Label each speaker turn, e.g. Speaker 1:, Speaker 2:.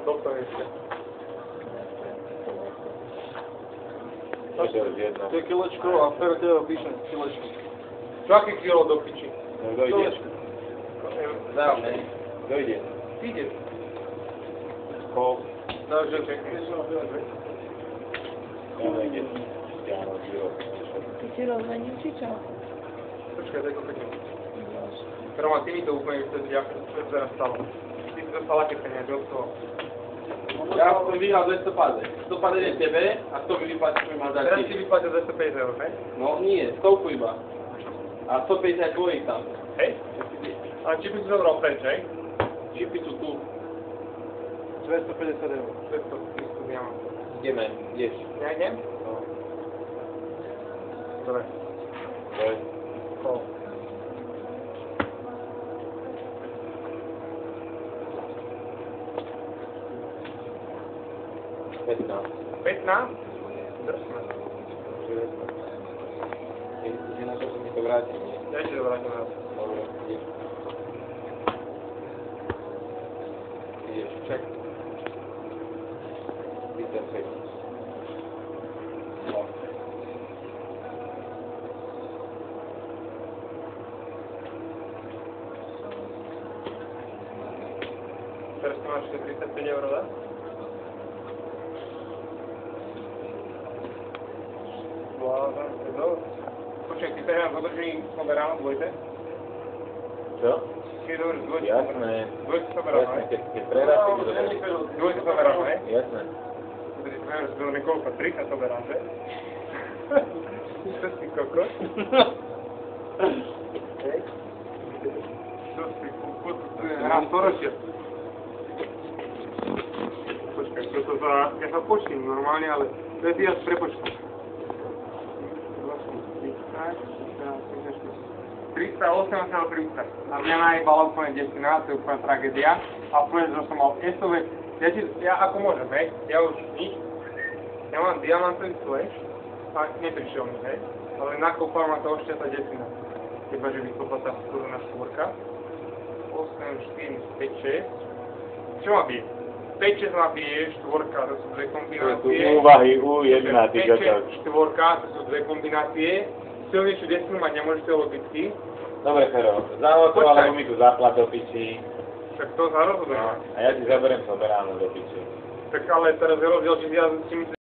Speaker 1: koľko ešte?
Speaker 2: To je kilečko a v PVT píšem kilečko.
Speaker 1: Čo aké kilo do piči?
Speaker 3: No kto ide?
Speaker 1: Dávne.
Speaker 3: Kto ide?
Speaker 1: Ide.
Speaker 3: Kol.
Speaker 1: Takže čekaj.
Speaker 3: Ja nejde. Ja mám kilo.
Speaker 4: Ty si rozmením, či čo?
Speaker 1: Počkaj, tak opäť. Roman, ty mi to úplne vtedy, čo sa teraz stalo. Ty si dostal aké peniaze od toho?
Speaker 2: Ja som vyhral 250. 150 je tebe a 100 mi vyplatí, čo mi máš dať
Speaker 1: Teraz
Speaker 2: ty.
Speaker 1: si vyplatil 250 eur, hej?
Speaker 2: No nie, 100 iba. A 150 tvojich tam.
Speaker 1: Hej? Ale čipy si zobral preč, hej?
Speaker 2: Čipy sú tu.
Speaker 1: 250 eur. 200, ja mám.
Speaker 3: Ideme, ideš.
Speaker 1: Ja idem?
Speaker 3: No.
Speaker 1: Dobre.
Speaker 3: Doj.
Speaker 1: Kol.
Speaker 3: Petná.
Speaker 1: 15? Drsné.
Speaker 3: Ide na to, že mi to vráti, nie?
Speaker 1: Ja ti to vrátim raz.
Speaker 3: Dobre, ideš. Ideš.
Speaker 1: Ček.
Speaker 3: 36. No.
Speaker 1: Teraz tu máš 35 eur, dá? Vlázam, to je dosť. Počkaj, ty teraz dodrží sobe ráno dvojte?
Speaker 3: Čo?
Speaker 1: Keď dodrží dvojte sobe ráno.
Speaker 3: Jasné.
Speaker 1: Dvojte sobe ráno,
Speaker 3: Jasné,
Speaker 1: hej?
Speaker 3: keď prehráš, tak to
Speaker 1: Dvojte sobe ráno, hej?
Speaker 3: Jasné.
Speaker 1: Ty si prehráš veľmi koľko? 30 sobe ráno, že? Čo si kokos? Hej? Čo si kokos? To je hra storočia. Počkaj, čo to za... Ja sa počím normálne, ale to je ja prepočtom. 308 sa 30. A mňa najebala úplne desina, to je úplne tragédia. A povedz, že som mal S-ové... Ja ako môžem, hej? Ja už nič. Ja mám diamantový flash. A neprišiel mi, hej? Ale nakopal ma to ešte tá desina. Teba, že vykopla tá skúrená štvorka. 8, 4, 5, 6. Čo ma bije? 5, 6 ma bije, štvorka, to sú dve kombinácie.
Speaker 3: To sú úvahy U1, ty
Speaker 1: 5,
Speaker 3: kokos.
Speaker 1: 6, štvorka, to sú dve kombinácie. Silnejšiu desinu mať nemôžete logicky.
Speaker 3: Dobre, Fero, zahoď to, alebo mi tu zaplat do piči.
Speaker 1: Tak to za rozhodujeme.
Speaker 3: A ja ti zaberiem soberáno do piči.
Speaker 1: Tak ale teraz je rozdiel, či ja si myslím,